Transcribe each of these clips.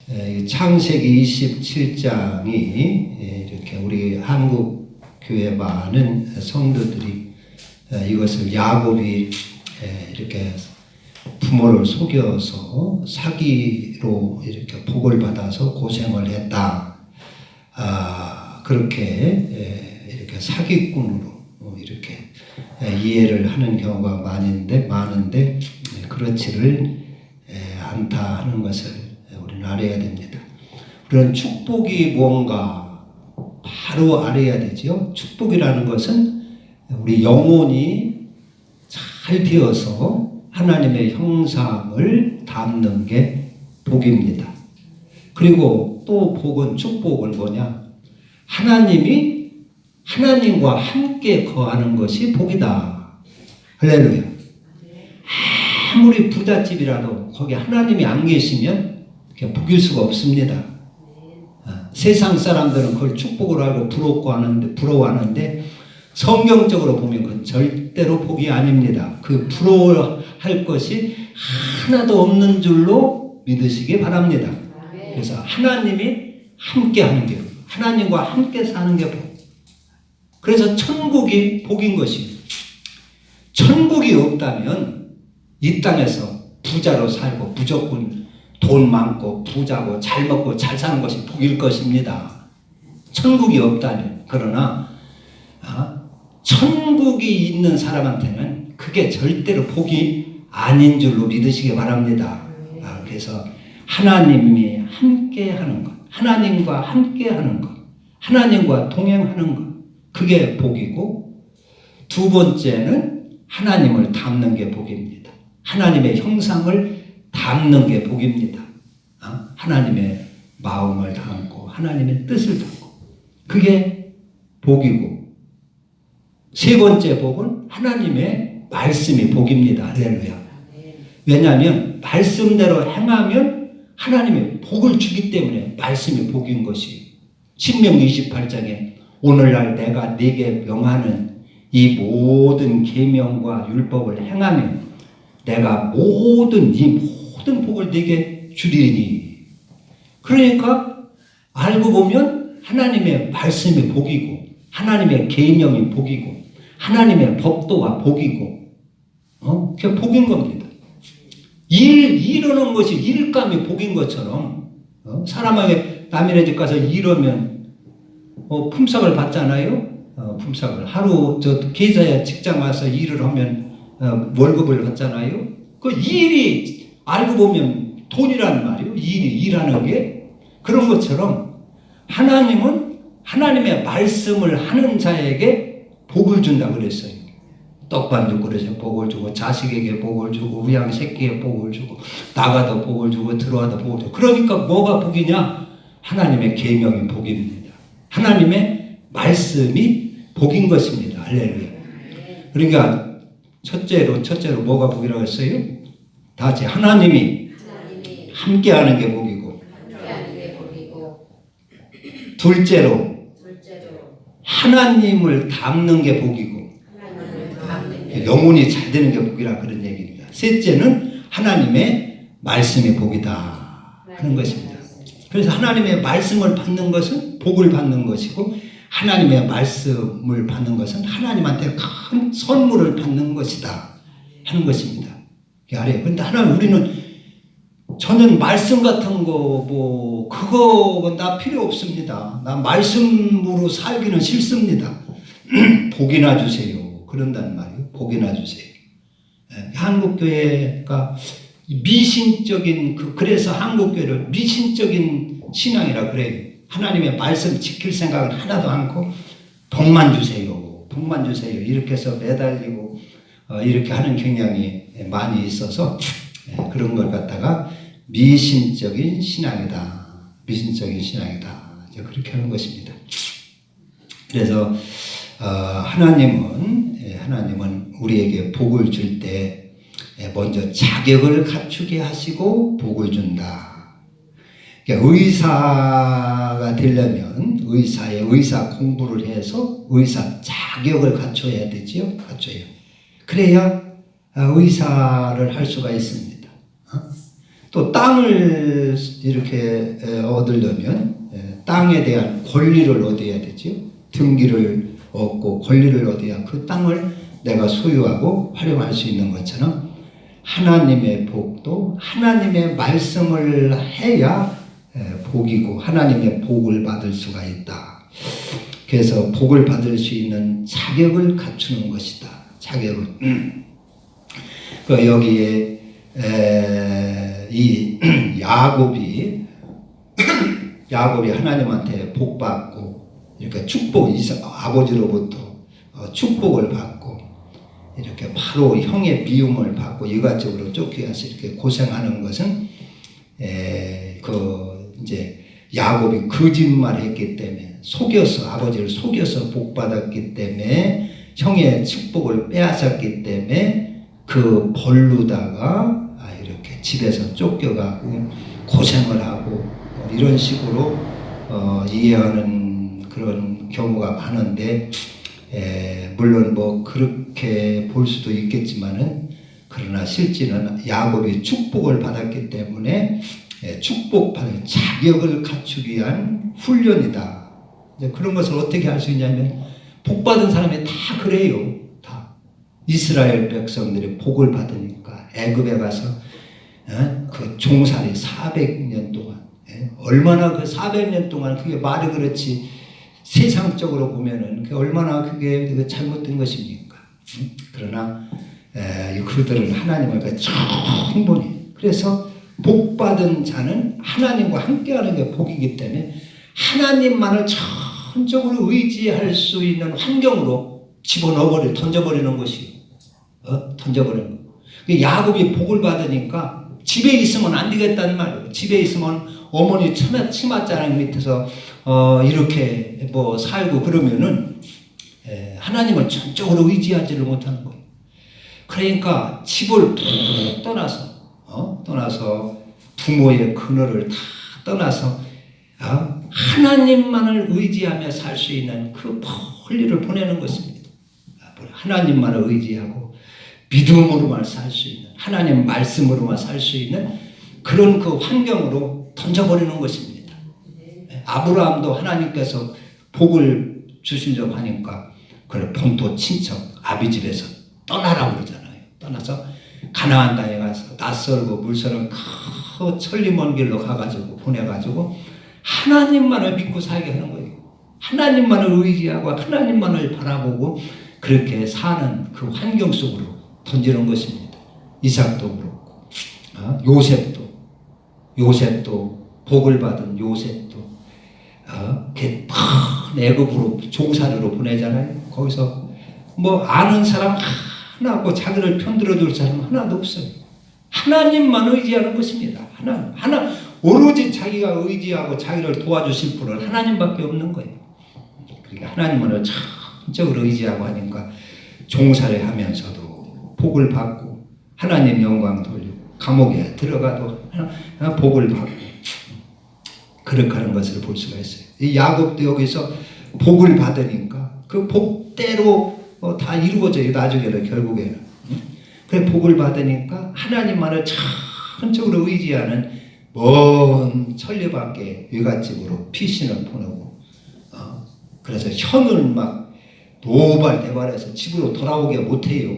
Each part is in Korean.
창세기 27장이 이렇게 우리 한국 교회 많은 성도들이 이것을 야곱이 이렇게 부모를 속여서 사기로 이렇게 복을 받아서 고생을 했다. 그렇게 이렇게 사기꾼으로 이렇게 이해를 하는 경우가 많은데 그렇지를 않다 하는 것을 우리는 알아야 됩니다. 그런 축복이 뭔가 바로 알아야 되죠. 축복이라는 것은 우리 영혼이 잘 되어서 하나님의 형상을 담는 게 복입니다. 그리고 또 복은, 축복은 뭐냐? 하나님과 함께 거하는 것이 복이다. 할렐루야. 아무리 부잣집이라도 거기 하나님이 안 계시면 복일 수가 없습니다. 세상 사람들은 그걸 축복으로 알고 부러워하는데 성경적으로 보면 그건 절대로 복이 아닙니다. 그 부러워할 것이 하나도 없는 줄로 믿으시기 바랍니다. 그래서 하나님이 함께 하는 게, 하나님과 함께 사는 게 복. 그래서 천국이 복인 것이에요. 천국이 없다면 이 땅에서 부자로 살고 무조건 돈 많고 부자고 잘 먹고 잘 사는 것이 복일 것입니다. 천국이 없다면. 그러나 천국이 있는 사람한테는 그게 절대로 복이 아닌 줄로 믿으시기 바랍니다. 그래서 하나님이 함께 하는 것, 하나님과 함께 하는 것, 하나님과 동행하는 것, 그게 복이고, 두 번째는 하나님을 닮는 게 복입니다. 하나님의 형상을 닮는 게 복입니다. 하나님의 마음을 담고 하나님의 뜻을 담고, 그게 복이고, 세 번째 복은 하나님의 말씀이 복입니다. 할렐루야. 왜냐하면 말씀대로 행하면 하나님이 복을 주기 때문에 말씀이 복인 것이. 신명기 28장에 오늘날 내가 네게 명하는 이 모든 계명과 율법을 행하면 내가 이 모든 복을 네게 주리니. 그러니까 알고 보면 하나님의 말씀이 복이고, 하나님의 계명이 복이고, 하나님의 법도가 복이고, 그게 복인 겁니다. 이루는 것이 일감이 복인 것처럼, 사람에게 남의 집 가서 일하면 품삯을 받잖아요. 품삯을 하루 계좌에 직장 와서 일을 하면 월급을 받잖아요. 그 일이 알고 보면 돈이라는 말이에요. 일하는 게. 그런 것처럼 하나님은 하나님의 말씀을 하는 자에게 복을 준다고 그랬어요. 떡반죽 그릇에 복을 주고, 자식에게 복을 주고, 우양 새끼에 복을 주고, 나가도 복을 주고, 들어와도 복을 주고. 그러니까 뭐가 복이냐? 하나님의 계명이 복입니다. 하나님의 말씀이 복인 것입니다. 할렐루야. 그러니까 첫째로 뭐가 복이라고 했어요? 다 같이 하나님이 함께하는 게 복이고, 둘째로 하나님을 닮는 게 복이고, 영혼이 잘 되는 게 복이라 그런 얘기입니다. 셋째는 하나님의 말씀이 복이다 하는 것입니다. 그래서 하나님의 말씀을 받는 것은 복을 받는 것이고, 하나님의 말씀을 받는 것은 하나님한테 큰 선물을 받는 것이다 하는 것입니다. 그런데 저는 말씀 같은 거 그거 나 필요 없습니다. 나 말씀으로 살기는 싫습니다. 복이나 주세요. 그런단 말이에요. 복이나 주세요. 한국교회가 미신적인, 그래서 한국교회를 미신적인 신앙이라 그래요. 하나님의 말씀 지킬 생각은 하나도 않고 복만 주세요. 복만 주세요. 이렇게 해서 매달리고 이렇게 하는 경향이 많이 있어서 그런 걸 갖다가 미신적인 신앙이다. 미신적인 신앙이다. 그렇게 하는 것입니다. 그래서 하나님은 우리에게 복을 줄 때 먼저 자격을 갖추게 하시고 복을 준다. 그러니까 의사가 되려면 의사 공부를 해서 의사 자격을 갖춰야 되지요. 갖춰야. 그래야 의사를 할 수가 있습니다. 또 땅을 이렇게 얻으려면 땅에 대한 권리를 얻어야 되죠. 등기를 얻고 권리를 얻어야 그 땅을 내가 소유하고 활용할 수 있는 것처럼 하나님의 복도 하나님의 말씀을 해야 복이고 하나님의 복을 받을 수가 있다. 그래서 복을 받을 수 있는 자격을 갖추는 것이다. 자격은 여기에 이 야곱이 하나님한테 복 받고 이렇게 축복 아버지로부터 축복을 받고 이렇게 바로 형의 미움을 받고 이가적으로 쫓겨서 이렇게 고생하는 것은 이제 야곱이 거짓말했기 때문에 아버지를 속여서 복 받았기 때문에 형의 축복을 빼앗았기 때문에 그 벌루다가 이렇게 집에서 쫓겨가고 고생을 하고 이런 식으로 이해하는 그런 경우가 많은데 물론 뭐 그렇게 볼 수도 있겠지만은 그러나 실제는 야곱이 축복을 받았기 때문에 축복받을 자격을 갖추기 위한 훈련이다. 이제 그런 것을 어떻게 할 수 있냐면 복받은 사람이 다 그래요. 다 이스라엘 백성들이 복을 받으니까 애굽에 가서 그 종살이 400년 동안 얼마나 그 400년 동안 그게 말이 그렇지 세상적으로 보면은 그게 얼마나 그게 잘못된 것입니까? 그러나 그들은 하나님을 충분히 그래서 복받은 자는 하나님과 함께하는 게 복이기 때문에 하나님만을 전적으로 의지할 수 있는 환경으로 던져버리는 것이요. 던져버리는 거. 야곱이 복을 받으니까 집에 있으면 안 되겠다는 말이에요. 집에 있으면 어머니 치맛자랑 밑에서 이렇게 뭐 살고 그러면은 하나님을 전적으로 의지하지를 못하는 거예요. 그러니까 집을 푹 떠나서 부모의 그늘을 다 떠나서 하나님만을 의지하며 살 수 있는 그 권리를 보내는 것입니다. 하나님만을 의지하고 믿음으로만 살 수 있는 하나님 말씀으로만 살 수 있는 그런 그 환경으로 던져버리는 것입니다. 아브라함도 하나님께서 복을 주신다고 하니까 그걸 본토 친척 아비집에서 떠나라고 그러잖아요. 떠나서 가나안 땅에 가서 낯설고 물서는 그 천리 먼 길로 가가지고 보내가지고 하나님만을 믿고 살게 하는 거예요. 하나님만을 의지하고 하나님만을 바라보고 그렇게 사는 그 환경 속으로 던지는 것입니다. 이삭도 그렇고 요셉도 복을 받은 요셉도 애굽으로 종살이로 보내잖아요. 거기서 뭐 아는 사람 하나 없고 자기를 편들어줄 사람 하나도 없어요. 하나님만 의지하는 것입니다. 하나 오로지 자기가 의지하고 자기를 도와주실 분은 하나님밖에 없는 거예요. 그러니까 하나님만을 전적으로 의지하고 하니까 종살이 하면서도 복을 받고 하나님 영광 돌리고 감옥에 들어가도 복을 받고 그렇게 하는 것을 볼 수가 있어요. 이 야곱도 여기서 복을 받으니까 그 복대로 다 이루어져요. 나중에는 결국에는. 그래 복을 받으니까 하나님만을 전적으로 의지하는 먼 천리밖에 외갓집으로 피신을 보내고 그래서 형을 막 노발대발해서 집으로 돌아오게 못해요.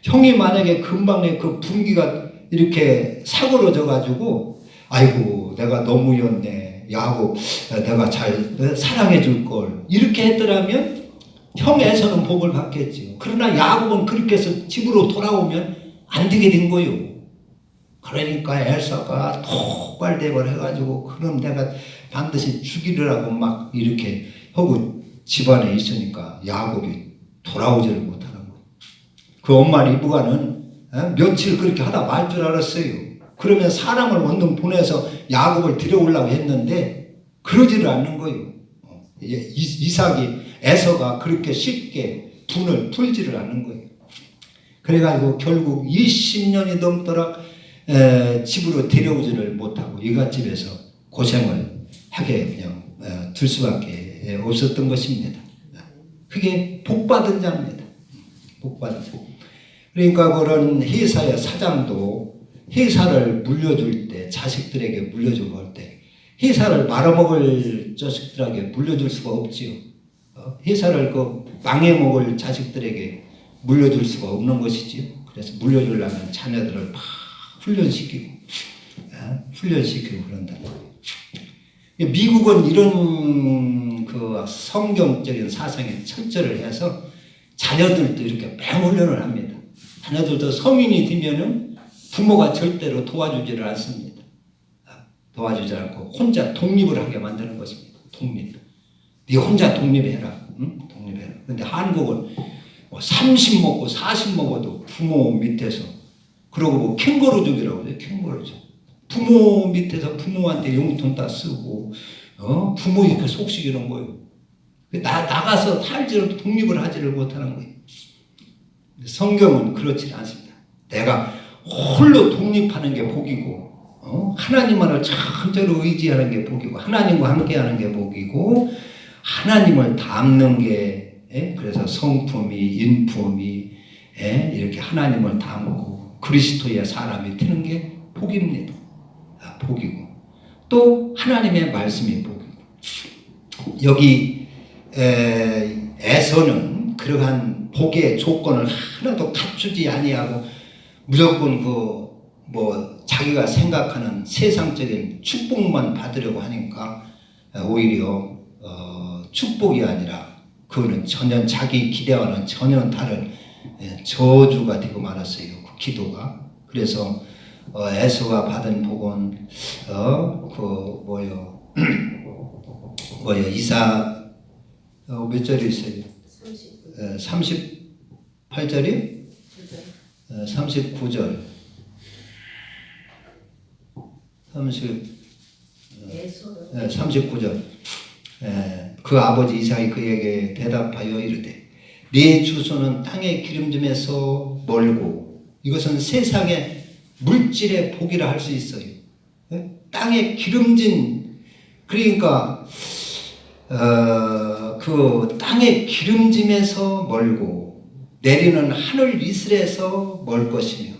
형이 만약에 금방에 그 분기가 이렇게 사고로져 가지고 아이고 내가 너무였네 야곱 내가 잘 사랑해 줄 걸 이렇게 했더라면 형에서는 복을 받겠지요. 그러나 야곱은 그렇게 해서 집으로 돌아오면 안 되게 된 거예요. 그러니까 엘사가 폭발대발 해가지고 그럼 내가 반드시 죽이려고 막 이렇게 하고 집안에 있으니까 야곱이 돌아오지를 못하는 거예요. 그 엄마 리브가는 며칠 그렇게 하다 말 줄 알았어요. 그러면 사람을 원룸 보내서 야곱을 데려오려고 했는데 그러지를 않는 거예요. 이삭이 에서가 그렇게 쉽게 분을 풀지를 않는 거예요. 그래가지고 결국 20년이 넘도록 집으로 데려오지를 못하고 이갓집에서 고생을 하게 그냥 둘 수밖에 없었던 것입니다. 그게 복받은 자입니다. 복받은 자. 그러니까 그런 회사의 사장도 회사를 물려줄 때, 자식들에게 물려줄 때 회사를 말아먹을 자식들에게 물려줄 수가 없지요. 회사를 그 망해먹을 자식들에게 물려줄 수가 없는 것이지요. 그래서 물려주려면 자녀들을 막 훈련시키고 그런다. 미국은 이런 그 성경적인 사상에 철저를 해서 자녀들도 이렇게 맹훈련을 합니다. 자녀들도 성인이 되면은 부모가 절대로 도와주지를 않습니다. 도와주지 않고 혼자 독립을 하게 만드는 것입니다. 독립. 네 혼자 독립해라. 응? 독립해라. 근데 한국은 뭐 30 먹고 40 먹어도 부모 밑에서, 그러고 뭐 캥거루족이라고 해요. 캥거루족. 부모 밑에서 부모한테 용돈 다 쓰고, 부모 이렇게 속시기는 거예요. 나가서 살지를 독립을 하지를 못하는 거예요. 성경은 그렇지 않습니다. 내가 홀로 독립하는 게 복이고, 하나님만을 철저로 의지하는 게 복이고, 하나님과 함께하는 게 복이고, 하나님을 닮는 게, 그래서 성품이, 인품이, 이렇게 하나님을 닮고 그리스도의 사람이 되는 게 복입니다. 복이고, 또 하나님의 말씀이 복이고. 여기 에서는 그러한 복의 조건을 하나도 갖추지 아니하고 무조건 자기가 생각하는 세상적인 축복만 받으려고 하니까 오히려 축복이 아니라 그거는 전혀 자기 기대와는 전혀 다른 저주가 되고 말았어요. 그 기도가. 그래서 에서가 받은 복은 이사 몇 절이 있어요? 38절이? 39절. 39절. 그 아버지 이삭이 그에게 대답하여 이르되 네 주소는 땅의 기름짐에서 멀고, 이것은 세상의 물질의 복이라 할 수 있어요. 땅의 기름진, 그러니까 그 땅의 기름짐에서 멀고 내리는 하늘 이슬에서 멀 것이며,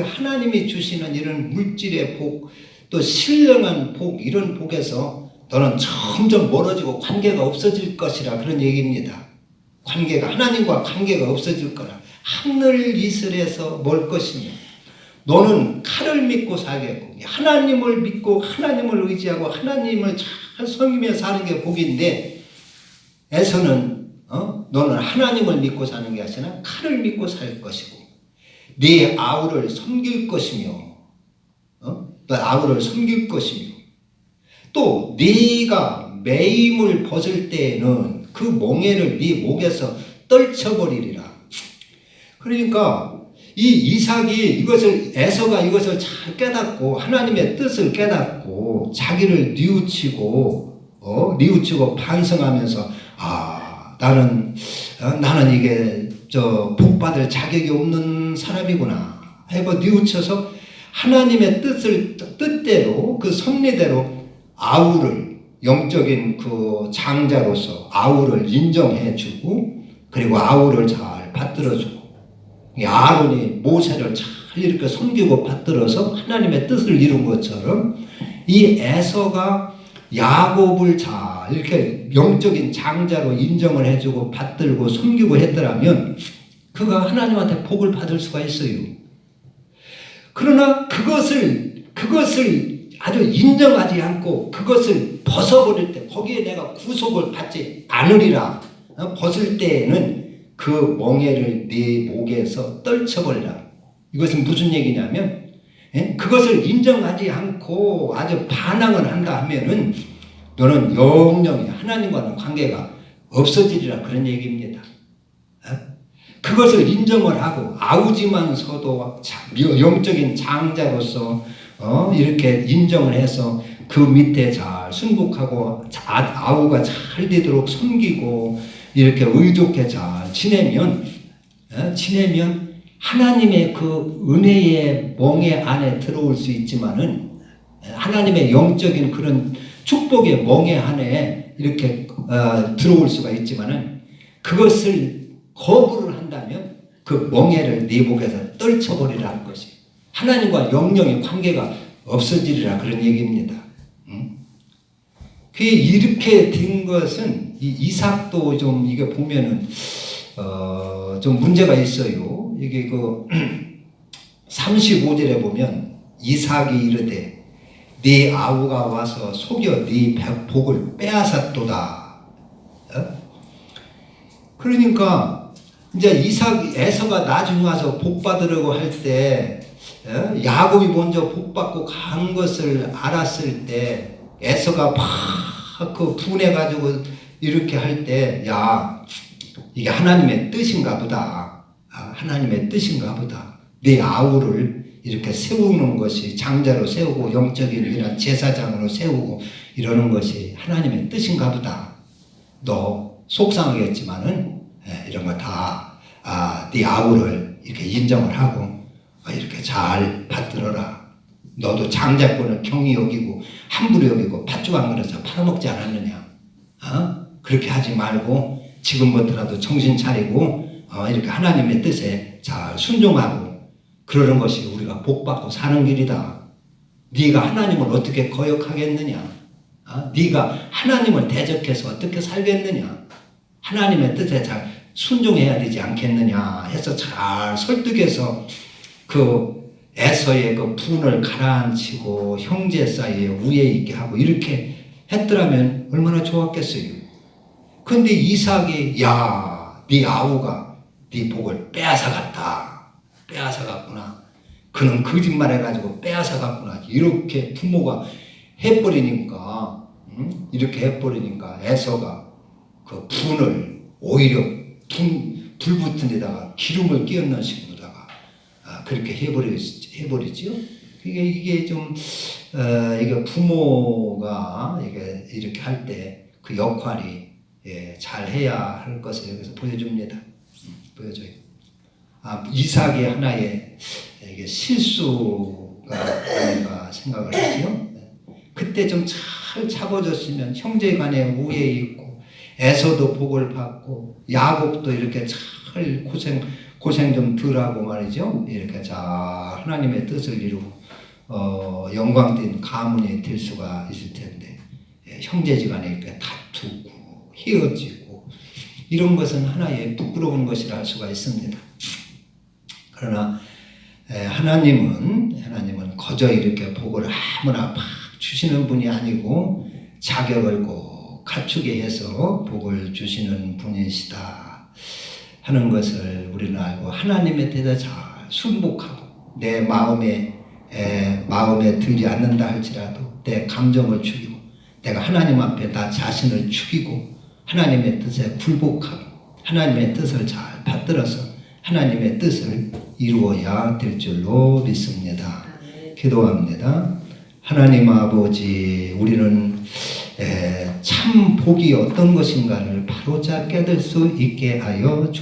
하나님이 주시는 이런 물질의 복, 또 신령한 복, 이런 복에서 너는 점점 멀어지고 관계가 없어질 것이라, 그런 얘기입니다. 하나님과 관계가 없어질 거라. 하늘 이슬에서 멀 것이며 너는 칼을 믿고 살겠고, 하나님을 믿고 하나님을 의지하고 하나님을 잘 섬기며 사는 게 복인데, 에서는 너는 하나님을 믿고 사는 게 아니라 칼을 믿고 살 것이고, 네 아우를 섬길 것이며, 너 아우를 섬길 것이며, 또 네가 매임을 벗을 때에는 그 멍에를 네 목에서 떨쳐버리리라. 그러니까 이 이삭이 에서가 이것을 잘 깨닫고 하나님의 뜻을 깨닫고 자기를 뉘우치고 반성하면서 나는 이게 복 받을 자격이 없는 사람이구나 하고 뉘우쳐서 하나님의 뜻대로, 그 섭리대로 아우를, 영적인 그 장자로서 아우를 인정해주고, 그리고 아우를 잘 받들어주고, 아론이 모세를 잘 이렇게 섬기고 받들어서 하나님의 뜻을 이룬 것처럼 이 에서가 야곱을 잘 이렇게 영적인 장자로 인정을 해주고 받들고 섬기고 했더라면 그가 하나님한테 복을 받을 수가 있어요. 그러나 그것을 아주 인정하지 않고 그것을 벗어버릴 때, 거기에 내가 구속을 받지 않으리라 벗을 때에는 그 멍에를 네 목에서 떨쳐버리라. 이것은 무슨 얘기냐면, 그것을 인정하지 않고 아주 반항을 한다 하면은 너는 영영이 하나님과는 관계가 없어지리라, 그런 얘기입니다. 그것을 인정을 하고 아우지만서도 영적인 장자로서 이렇게 인정을 해서 그 밑에 잘 순복하고 아우가 잘 되도록 섬기고 이렇게 의좋게 잘 지내면 하나님의 그 은혜의 멍에 안에 들어올 수 있지만은, 하나님의 영적인 그런 축복의 멍에 안에 이렇게 들어올 수가 있지만은, 그것을 거부를 한다면 그 멍에를 네 목에서 떨쳐버리라 할 것이. 하나님과 영영의 관계가 없어지리라 그런 얘기입니다. 그 이렇게 된 것은 이 이삭도 좀 이게 보면은 좀 문제가 있어요. 이게 그 35절에 보면 이삭이 이르되 네 아우가 와서 속여 네 복을 빼앗았도다. 그러니까 이제 에서가 나중에 와서 복 받으려고 할 때 야곱이 먼저 복 받고 간 것을 알았을 때 에서가 막 그 분해가지고 이렇게 할 때 야 이게 하나님의 뜻인가 보다. 하나님의 뜻인가 보다. 네 아우를 이렇게 세우는 것이 장자로 세우고 영적인 이런 제사장으로 세우고 이러는 것이 하나님의 뜻인가 보다. 너 속상하겠지만은 이런 거 다 네 아우를 이렇게 인정을 하고 이렇게 잘 받들어라. 너도 장자권을 경히 여기고 함부로 여기고 팥죽 안 그래서 팔아먹지 않았느냐. 그렇게 하지 말고 지금부터라도 정신 차리고 이렇게 하나님의 뜻에 잘 순종하고 그러는 것이 우리가 복받고 사는 길이다. 네가 하나님을 어떻게 거역하겠느냐. 네가 하나님을 대적해서 어떻게 살겠느냐. 하나님의 뜻에 잘 순종해야 되지 않겠느냐 해서 잘 설득해서 그 에서의 그 분을 가라앉히고 형제 사이에 우애 있게 하고 이렇게 했더라면 얼마나 좋았겠어요. 근데 이삭이 네 아우가 네 복을 빼앗아갔다. 빼앗아갔구나. 그는 거짓말해가지고 빼앗아갔구나. 이렇게 부모가 해버리니까 이렇게 해버리니까 에서가 그 분을 오히려 불 붙은 데다가 기름을 끼얹는 식으로다가 그렇게 해버리지요. 이게 좀 이게 부모가 이렇게 할 때 그 역할이 잘 해야 할 것을 여기서 보여줍니다. 보여줘요. 이삭의 하나의 이게 실수가 아닌가 생각을 하지요. 그때 좀 잘 잡아줬으면 형제간에 우애 있고 에서도 복을 받고 야곱도 이렇게 잘 고생 좀 덜하고 말이죠. 이렇게 잘 하나님의 뜻을 이루고 영광된 가문이 될 수가 있을 텐데 형제지간에 이렇게 다투고 헤어지고 이런 것은 하나의 부끄러운 것이라 할 수가 있습니다. 그러나 하나님은 거저 이렇게 복을 아무나 막 주시는 분이 아니고 자격을 꼭 갖추게 해서 복을 주시는 분이시다 하는 것을 우리는 알고 하나님의 뜻에 잘 순복하고 내 마음에 들지 않는다 할지라도 내 감정을 죽이고 내가 하나님 앞에 나 자신을 죽이고 하나님의 뜻에 굴복하고 하나님의 뜻을 잘 받들어서 하나님의 뜻을 이루어야 될 줄로 믿습니다. 기도합니다. 하나님 아버지, 우리는 참 복이 어떤 것인가를 바로잡게 될 수 있게 하여 주옵소서.